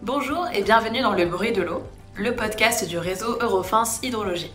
Bonjour et bienvenue dans Le Bruit de l'eau, le podcast du réseau Eurofins Hydrologie.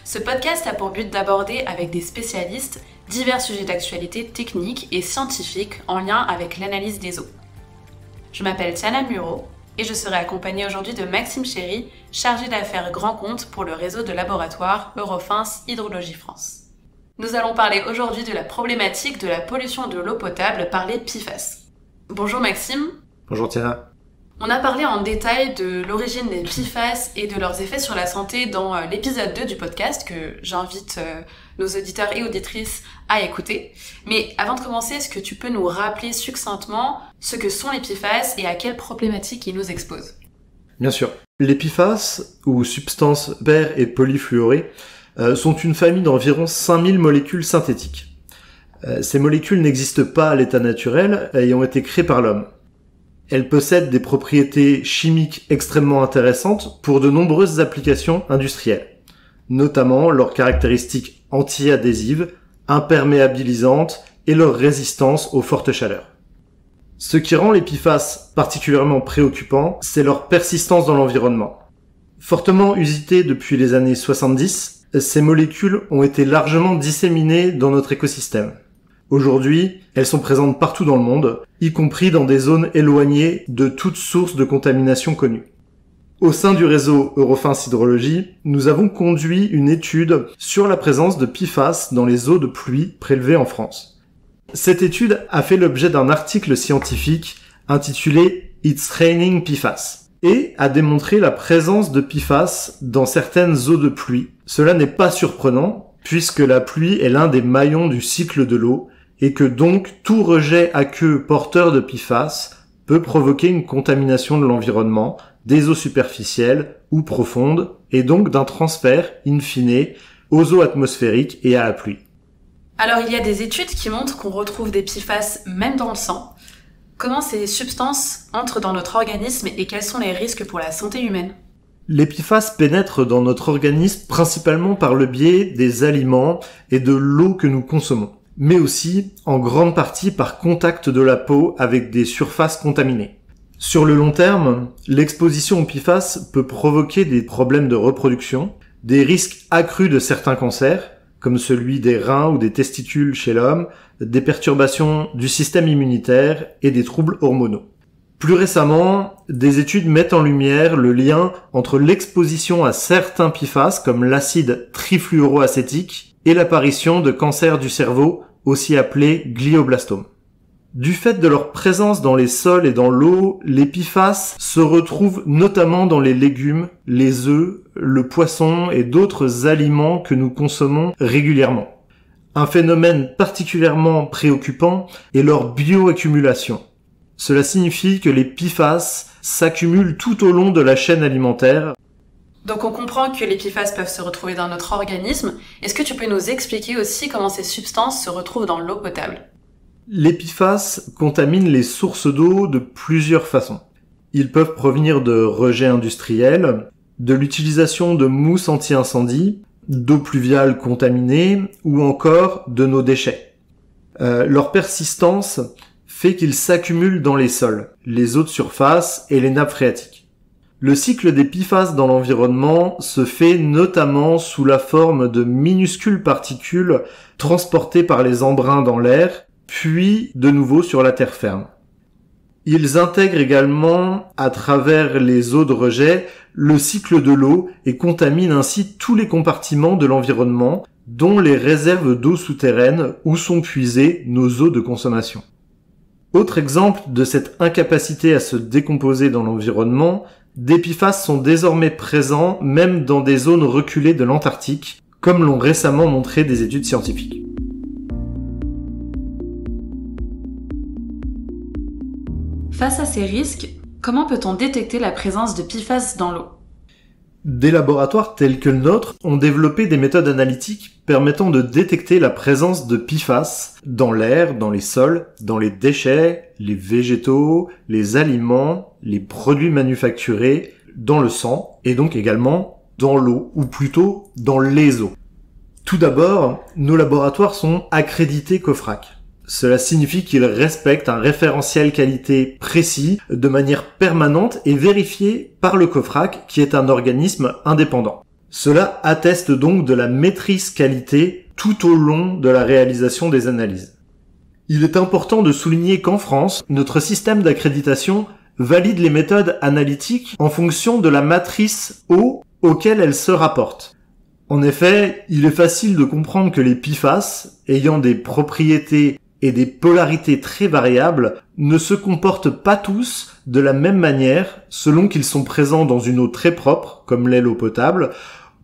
Ce podcast a pour but d'aborder avec des spécialistes divers sujets d'actualité technique et scientifique en lien avec l'analyse des eaux. Je m'appelle Tiana Muro et je serai accompagnée aujourd'hui de Maxime Chéry, chargé d'affaires grand compte pour le réseau de laboratoires Eurofins Hydrologie France. Nous allons parler aujourd'hui de la problématique de la pollution de l'eau potable par les PFAS. Bonjour Maxime. Bonjour Tiana. On a parlé en détail de l'origine des PFAS et de leurs effets sur la santé dans l'épisode 2 du podcast que j'invite nos auditeurs et auditrices à écouter. Mais avant de commencer, est-ce que tu peux nous rappeler succinctement ce que sont les PFAS et à quelles problématiques ils nous exposent ? Bien sûr. Les PFAS, ou substances per- et polyfluorées, sont une famille d'environ 5000 molécules synthétiques. Ces molécules n'existent pas à l'état naturel et ont été créées par l'homme. Elles possèdent des propriétés chimiques extrêmement intéressantes pour de nombreuses applications industrielles, notamment leurs caractéristiques anti-adhésives, imperméabilisantes et leur résistance aux fortes chaleurs. Ce qui rend les PFAS particulièrement préoccupants, c'est leur persistance dans l'environnement. Fortement usitées depuis les années 70, ces molécules ont été largement disséminées dans notre écosystème. Aujourd'hui, elles sont présentes partout dans le monde, y compris dans des zones éloignées de toute source de contamination connue. Au sein du réseau Eurofins Hydrologie, nous avons conduit une étude sur la présence de PFAS dans les eaux de pluie prélevées en France. Cette étude a fait l'objet d'un article scientifique intitulé « It's Raining PFAS » et a démontré la présence de PFAS dans certaines eaux de pluie. Cela n'est pas surprenant, puisque la pluie est l'un des maillons du cycle de l'eau, et que donc tout rejet aqueux porteur de PFAS peut provoquer une contamination de l'environnement, des eaux superficielles ou profondes, et donc d'un transfert, in fine, aux eaux atmosphériques et à la pluie. Alors il y a des études qui montrent qu'on retrouve des PFAS même dans le sang. Comment ces substances entrent dans notre organisme et quels sont les risques pour la santé humaine ? Les PFAS pénètrent dans notre organisme principalement par le biais des aliments et de l'eau que nous consommons, mais aussi en grande partie par contact de la peau avec des surfaces contaminées. Sur le long terme, l'exposition aux PFAS peut provoquer des problèmes de reproduction, des risques accrus de certains cancers, comme celui des reins ou des testicules chez l'homme, des perturbations du système immunitaire et des troubles hormonaux. Plus récemment, des études mettent en lumière le lien entre l'exposition à certains PFAS comme l'acide trifluoroacétique et l'apparition de cancers du cerveau, aussi appelés glioblastomes. Du fait de leur présence dans les sols et dans l'eau, les PFAS se retrouvent notamment dans les légumes, les œufs, le poisson et d'autres aliments que nous consommons régulièrement. Un phénomène particulièrement préoccupant est leur bioaccumulation. Cela signifie que les PFAS s'accumulent tout au long de la chaîne alimentaire. Donc on comprend que les PFAS peuvent se retrouver dans notre organisme. Est-ce que tu peux nous expliquer aussi comment ces substances se retrouvent dans l'eau potable ? Les PFAS contaminent les sources d'eau de plusieurs façons. Ils peuvent provenir de rejets industriels, de l'utilisation de mousse anti-incendie, d'eau pluviale contaminée ou encore de nos déchets. Leur persistance fait qu'ils s'accumulent dans les sols, les eaux de surface et les nappes phréatiques. Le cycle des PFAS dans l'environnement se fait notamment sous la forme de minuscules particules transportées par les embruns dans l'air, puis de nouveau sur la terre ferme. Ils intègrent également, à travers les eaux de rejet, le cycle de l'eau et contaminent ainsi tous les compartiments de l'environnement, dont les réserves d'eau souterraines où sont puisées nos eaux de consommation. Autre exemple de cette incapacité à se décomposer dans l'environnement, des PFAS sont désormais présents même dans des zones reculées de l'Antarctique, comme l'ont récemment montré des études scientifiques. Face à ces risques, comment peut-on détecter la présence de PFAS dans l'eau ? Des laboratoires tels que le nôtre ont développé des méthodes analytiques permettant de détecter la présence de PFAS dans l'air, dans les sols, dans les déchets, les végétaux, les aliments, les produits manufacturés, dans le sang et donc également dans l'eau, ou plutôt dans les eaux. Tout d'abord, nos laboratoires sont accrédités COFRAC. Cela signifie qu'ils respectent un référentiel qualité précis de manière permanente et vérifié par le COFRAC, qui est un organisme indépendant. Cela atteste donc de la maîtrise qualité tout au long de la réalisation des analyses. Il est important de souligner qu'en France, notre système d'accréditation valide les méthodes analytiques en fonction de la matrice O auquel elles se rapportent. En effet, il est facile de comprendre que les PFAS, ayant des propriétés et des polarités très variables, ne se comportent pas tous de la même manière selon qu'ils sont présents dans une eau très propre, comme l'est l'eau potable,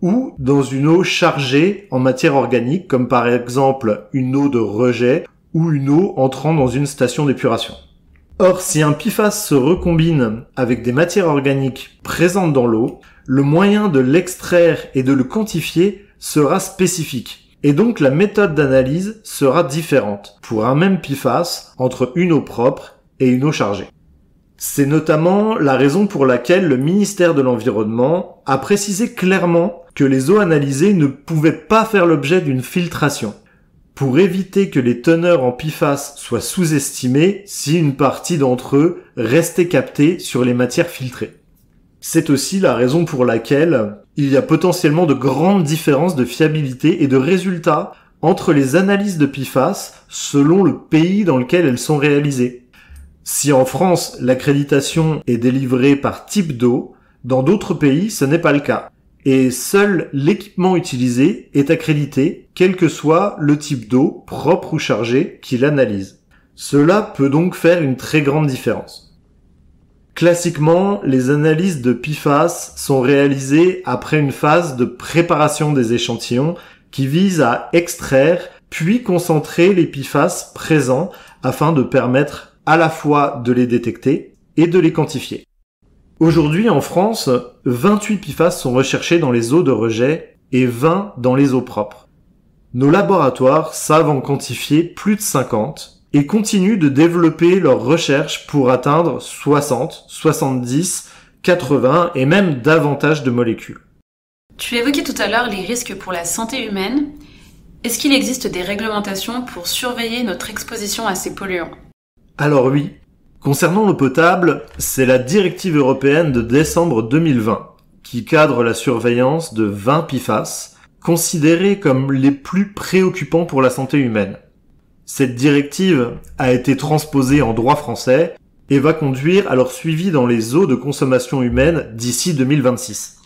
ou dans une eau chargée en matière organique, comme par exemple une eau de rejet ou une eau entrant dans une station d'épuration. Or, si un PFAS se recombine avec des matières organiques présentes dans l'eau, le moyen de l'extraire et de le quantifier sera spécifique. Et donc la méthode d'analyse sera différente pour un même PFAS entre une eau propre et une eau chargée. C'est notamment la raison pour laquelle le ministère de l'Environnement a précisé clairement que les eaux analysées ne pouvaient pas faire l'objet d'une filtration, pour éviter que les teneurs en PFAS soient sous-estimées si une partie d'entre eux restait captée sur les matières filtrées. C'est aussi la raison pour laquelle il y a potentiellement de grandes différences de fiabilité et de résultats entre les analyses de PFAS selon le pays dans lequel elles sont réalisées. Si en France, l'accréditation est délivrée par type d'eau, dans d'autres pays, ce n'est pas le cas. Et seul l'équipement utilisé est accrédité, quel que soit le type d'eau, propre ou chargée, qu'il analyse. Cela peut donc faire une très grande différence. Classiquement, les analyses de PFAS sont réalisées après une phase de préparation des échantillons qui vise à extraire puis concentrer les PFAS présents afin de permettre à la fois de les détecter et de les quantifier. Aujourd'hui, en France, 28 PFAS sont recherchés dans les eaux de rejet et 20 dans les eaux propres. Nos laboratoires savent en quantifier plus de 50 et continuent de développer leurs recherches pour atteindre 60, 70, 80 et même davantage de molécules. Tu évoquais tout à l'heure les risques pour la santé humaine. Est-ce qu'il existe des réglementations pour surveiller notre exposition à ces polluants ? Alors oui. Concernant l'eau potable, c'est la directive européenne de décembre 2020 qui cadre la surveillance de 20 PFAS, considérés comme les plus préoccupants pour la santé humaine. Cette directive a été transposée en droit français et va conduire à leur suivi dans les eaux de consommation humaine d'ici 2026.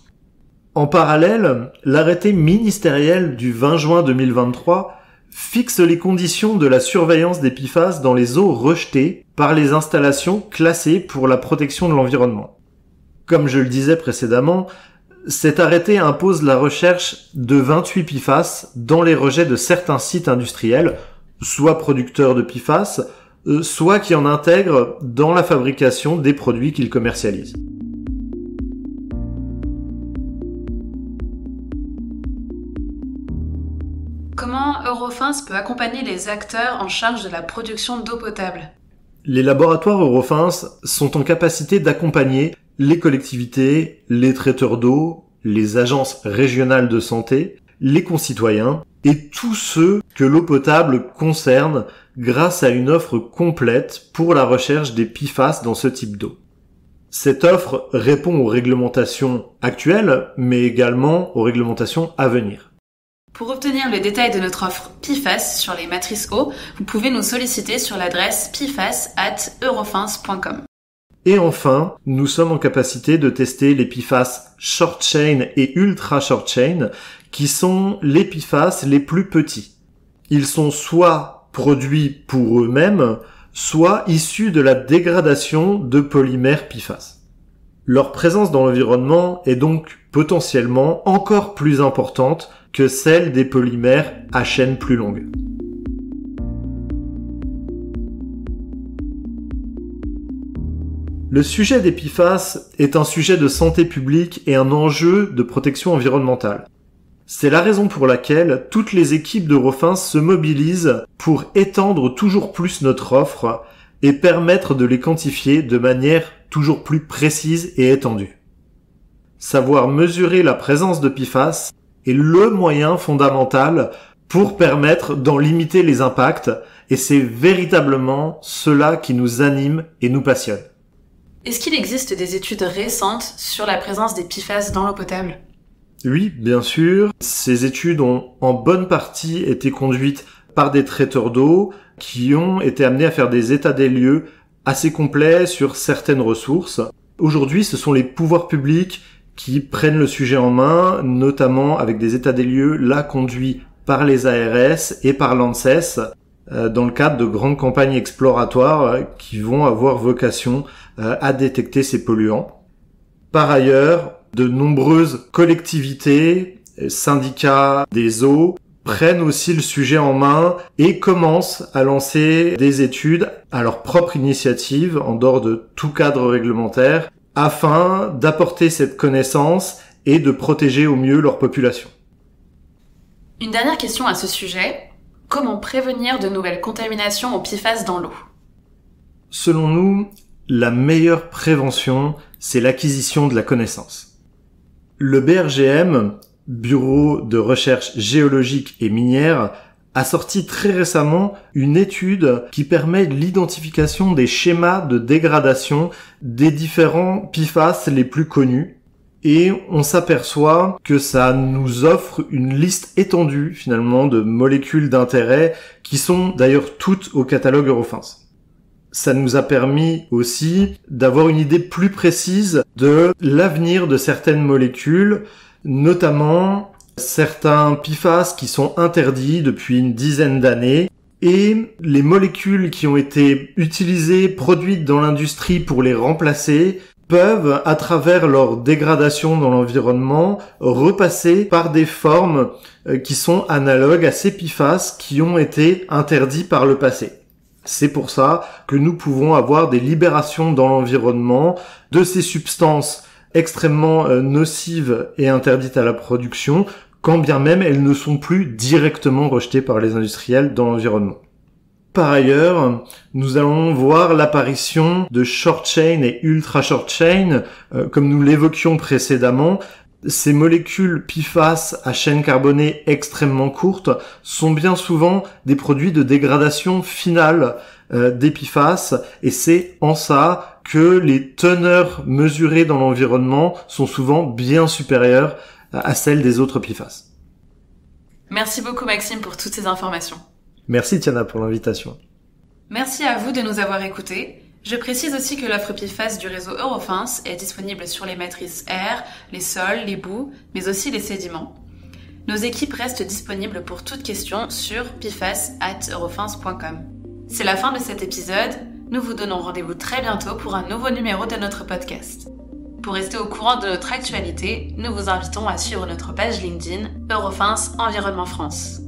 En parallèle, l'arrêté ministériel du 20 juin 2023 fixe les conditions de la surveillance des PFAS dans les eaux rejetées par les installations classées pour la protection de l'environnement. Comme je le disais précédemment, cet arrêté impose la recherche de 28 PFAS dans les rejets de certains sites industriels, soit producteurs de PFAS, soit qui en intègrent dans la fabrication des produits qu'ils commercialisent. Comment Eurofins peut accompagner les acteurs en charge de la production d'eau potable ? Les laboratoires Eurofins sont en capacité d'accompagner les collectivités, les traiteurs d'eau, les agences régionales de santé, les concitoyens et tous ceux que l'eau potable concerne grâce à une offre complète pour la recherche des PFAS dans ce type d'eau. Cette offre répond aux réglementations actuelles, mais également aux réglementations à venir. Pour obtenir le détail de notre offre PFAS sur les matrices eau, vous pouvez nous solliciter sur l'adresse pfas@eurofins.com. Et enfin, nous sommes en capacité de tester les PFAS short chain et ultra short chain, qui sont les PFAS les plus petits. Ils sont soit produits pour eux-mêmes, soit issus de la dégradation de polymères PFAS. Leur présence dans l'environnement est donc potentiellement encore plus importante que celle des polymères à chaîne plus longue. Le sujet des PFAS est un sujet de santé publique et un enjeu de protection environnementale. C'est la raison pour laquelle toutes les équipes d'Eurofins se mobilisent pour étendre toujours plus notre offre et permettre de les quantifier de manière toujours plus précise et étendue. Savoir mesurer la présence de PFAS est le moyen fondamental pour permettre d'en limiter les impacts et c'est véritablement cela qui nous anime et nous passionne. Est-ce qu'il existe des études récentes sur la présence des PFAS dans l'eau potable ? Oui, bien sûr. Ces études ont en bonne partie été conduites par des traiteurs d'eau qui ont été amenés à faire des états des lieux assez complets sur certaines ressources. Aujourd'hui, ce sont les pouvoirs publics qui prennent le sujet en main, notamment avec des états des lieux là conduits par les ARS et par l'ANSES, dans le cadre de grandes campagnes exploratoires qui vont avoir vocation à détecter ces polluants. Par ailleurs, de nombreuses collectivités, syndicats des eaux prennent aussi le sujet en main et commencent à lancer des études à leur propre initiative, en dehors de tout cadre réglementaire, afin d'apporter cette connaissance et de protéger au mieux leur population. Une dernière question à ce sujet. Comment prévenir de nouvelles contaminations aux PFAS dans l'eau ? Selon nous, la meilleure prévention, c'est l'acquisition de la connaissance. Le BRGM, Bureau de recherche géologique et minière, a sorti très récemment une étude qui permet l'identification des schémas de dégradation des différents PFAS les plus connus. Et on s'aperçoit que ça nous offre une liste étendue finalement de molécules d'intérêt qui sont d'ailleurs toutes au catalogue Eurofins. Ça nous a permis aussi d'avoir une idée plus précise de l'avenir de certaines molécules, notamment certains PFAS qui sont interdits depuis une dizaine d'années et les molécules qui ont été utilisées, produites dans l'industrie pour les remplacer peuvent, à travers leur dégradation dans l'environnement, repasser par des formes qui sont analogues à ces PFAS qui ont été interdits par le passé. C'est pour ça que nous pouvons avoir des libérations dans l'environnement de ces substances extrêmement nocives et interdites à la production, quand bien même elles ne sont plus directement rejetées par les industriels dans l'environnement. Par ailleurs, nous allons voir l'apparition de short chain et ultra short chain, comme nous l'évoquions précédemment. Ces molécules PFAS à chaîne carbonée extrêmement courte sont bien souvent des produits de dégradation finale des PFAS, et c'est en ça que les teneurs mesurées dans l'environnement sont souvent bien supérieures à celles des autres PFAS. Merci beaucoup Maxime pour toutes ces informations. Merci Tiana pour l'invitation. Merci à vous de nous avoir écoutés. Je précise aussi que l'offre PFAS du réseau Eurofins est disponible sur les matrices air, les sols, les boues, mais aussi les sédiments. Nos équipes restent disponibles pour toute question sur pfas@eurofins.com. C'est la fin de cet épisode. Nous vous donnons rendez-vous très bientôt pour un nouveau numéro de notre podcast. Pour rester au courant de notre actualité, nous vous invitons à suivre notre page LinkedIn Eurofins Environnement France.